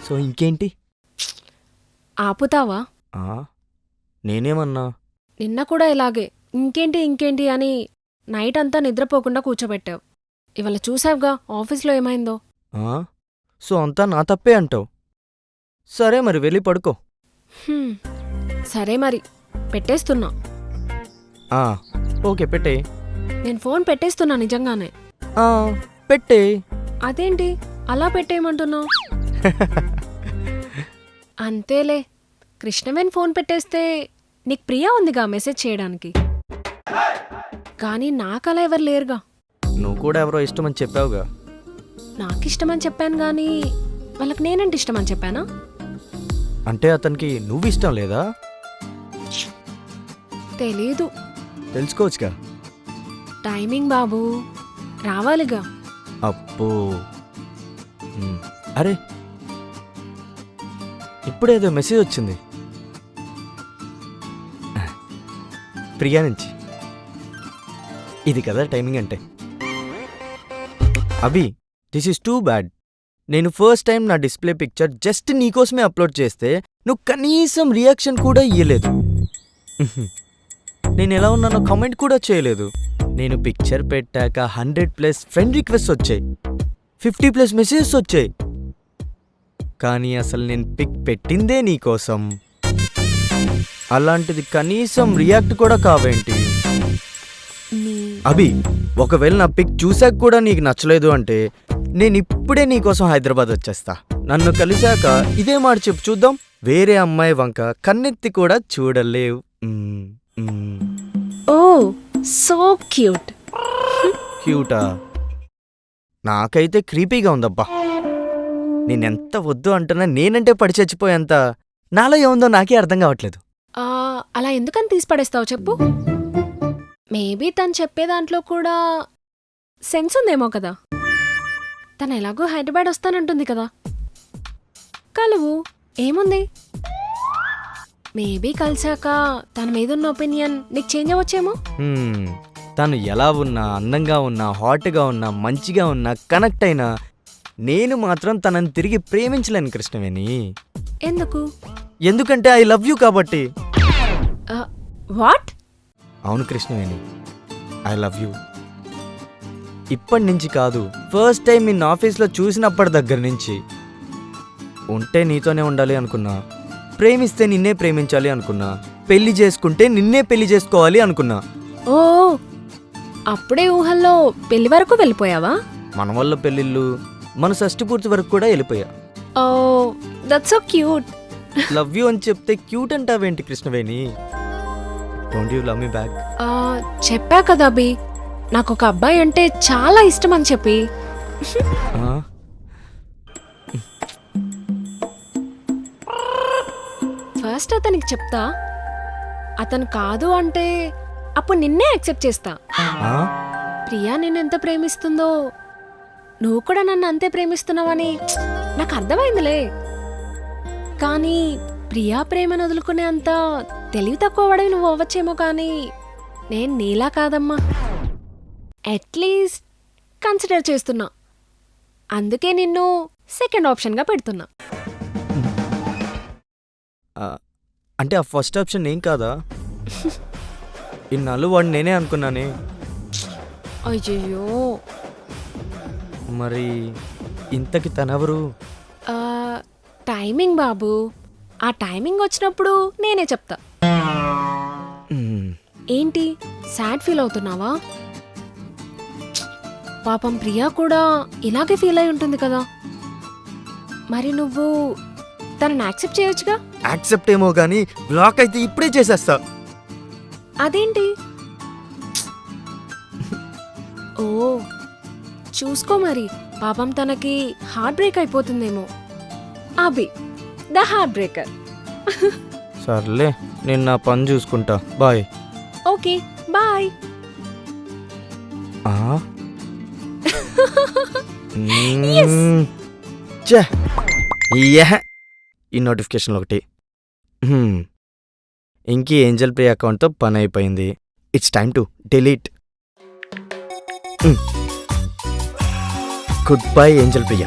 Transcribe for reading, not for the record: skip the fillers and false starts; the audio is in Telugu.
సో ఇంకేంటి? ఆపుతావా? నేనేమన్నా? నిన్న కూడా ఇలాగే ఇంకేంటి ఇంకేంటి అని నైట్ అంతా నిద్రపోకుండా కూర్చోబెట్టావు. ఇవాళ చూసావుగా ఆఫీస్లో ఏమైందో. సో అంతా నా తప్పే అంటావు. సరే మరి వెళ్ళి పడుకో. సరే మరి పెట్టేస్తున్నా. ఓకే పెట్టే. నేను ఫోన్ పెట్టేస్తున్నా నిజంగానే. పెట్టే. అదేంటి అలా పెట్టేయమంటున్నావు? అంతేలే, కృష్ణవేణి ఫోన్ పెట్టేస్తే నీకు ప్రియా ఉందిగా మెసేజ్ చేయడానికి. కానీ నాకలా ఎవరు లేరుగా. నువ్వు కూడా ఎవరో ఇష్టమని చెప్పావుగా. నాకిష్టమని చెప్పాను గానీ వాళ్ళకి నేనంటే ఇష్టమని చెప్పానా? అంటే అతనికి నువ్వు ఇష్టం లేదా? తెలీదు. తెలుసుకోవచ్చుగా. టైమింగ్ బాబు, రావాలిగా. అబ్బో. అరే ఇప్పుడేదో మెసేజ్ వచ్చింది ప్రియా నుంచి. ఇది కదా టైమింగ్ అంటే. అభి, దిస్ ఈస్ టూ బ్యాడ్. నేను ఫస్ట్ టైం నా డిస్ప్లే పిక్చర్ జస్ట్ నీకోసమే అప్లోడ్ చేస్తే నువ్వు కనీసం రియాక్షన్ కూడా ఇయ్యలేదు. నేను ఎలా ఉన్నానో కామెంట్ కూడా చేయలేదు. నేను పిక్చర్ పెట్టాక 100+ ఫ్రెండ్ రిక్వెస్ట్ వచ్చాయి, 50+ మెసేజెస్ వచ్చాయి. కానీ అసలు నేను పిక్ పెట్టిందే నీకోసం. అలాంటిది కనీసం రియాక్ట్ కూడా కావేంటి? అభి, ఒకవేళ నా పిక్ చూసాక కూడా నీకు నచ్చలేదు అంటే నేను ఇప్పుడే నీకోసం హైదరాబాద్ వచ్చేస్తా. నన్ను కలిశాక ఇదే మాట చెప్పు చూద్దాం. వేరే అమ్మాయి వంక కన్నెత్తి కూడా చూడలేవు. ఓ సో క్యూట్. క్యూటా? నాకైతే క్రీపీగా ఉందబ్బా. నేనెంత వద్దు అంటున్నా నేనంటే పడి చచ్చిపోయేంత నాలో ఏముందో నాకే అర్థం కావట్లేదు. అలా ఎందుకని తీసి పడేస్తావు చెప్పు? మేబీ తను చెప్పే దాంట్లో కూడా సెన్స్ ఉందేమో కదా. తను ఎలాగో హైదరాబాద్ వస్తానంటుంది కదా, కలువు, ఏముంది? మేబీ కలిసాక తన మీదున్న ఒపీనియన్ నీకు చేంజ్ అవ్వచ్చేమో. తను ఎలా ఉన్నా, అందంగా ఉన్నా, హాట్గా ఉన్నా, మంచిగా ఉన్నా, కనెక్ట్ అయినా నేను మాత్రం తనని తిరిగి ప్రేమించలేను కృష్ణవేణి. ఎందుకు? ఎందుకంటే ఐ లవ్ యూ కాబట్టి. వాట్? అవును కృష్ణవేణి, ఐ లవ్ యూ. ఇప్పటి నుంచి కాదు, ఫస్ట్ టైం నిన్న ఆఫీస్లో చూసినప్పటి దగ్గర నుంచి. ఉంటే నీతోనే ఉండాలి అనుకున్నా, ప్రేమిస్తే నిన్నే ప్రేమించాలి అనుకున్నా, పెళ్లి చేసుకుంటే నిన్నే పెళ్లి చేసుకోవాలి అనుకున్నా. ఓ, అప్పుడే ఊహల్లో పెళ్లి వరకు వెళ్ళిపోయావా? మన వల్ల పెళ్ళిళ్ళు, మన షష్టిపూర్తి వరకు కూడా వెళ్ళిపోయా. Oh that's so cute. Love you అని చెప్తే క్యూట్ అంటావేంటి Krishnaveni? Don't you love me back? చెప్పా కదా అభి, నాకు ఒక అబ్బాయి అంటే చాలా ఇష్టం అని చెప్పి. ఫస్ట్ అతనికి చెప్తా, అతను కాదు అంటే అప్పుడు నిన్నే యాక్సెప్ట్ చేస్తా. ప్రియా నిన్నెంత ప్రేమిస్తుందో నువ్వు కూడా నన్ను అంతే ప్రేమిస్తున్నావని నాకు అర్థమైందిలే. కానీ ప్రియా ప్రేమను వదులుకునే అంత తెలివి తక్కువ వాడివి నువ్వు అవ్వచ్చేమో, కానీ నేను నీలా కాదమ్మా. అట్లీస్ట్ కన్సిడర్ చేస్తున్నా. అందుకే నిన్ను సెకండ్ ఆప్షన్గా పెడుతున్నా. అంటే ఆ ఫస్ట్ ఆప్షన్ ఏం కాదా? ఇన్నాళ్ళు వాడు నేనే అనుకున్నానే. అయ్యో, మరి ఇంతకి తనెవరు? టైమింగ్ బాబు. ఆ టైమింగ్ వచ్చినప్పుడు నేనే చెప్తా. ఏంటి సాడ్ ఫీల్ అవుతున్నావా? పాపం ప్రియా కూడా ఇలాగే ఫీల్ అయి ఉంటుంది కదా. మరి నువ్వు తనని యాక్సెప్ట్ చేయొచ్చుగా. యాక్సెప్ట్ ఏమో గానీ బ్లాక్ అయితే ఇప్పుడే చేసేస్తా. అదేంటి? ఓ చూసుకో మరి, పాపం తనకి హార్ట్ బ్రేక్ అయిపోతుందేమో. Abhi the heartbreaker. సర్లే, నేను నా పని చూసుకుంటా. బాయ్. Okay bye. ఈ నోటిఫికేషన్ ఒకటి. ఇంకీ ఏంజల్ ప్రియ అకౌంట్తో పని అయిపోయింది. It's time to delete. Goodbye Angel Priya.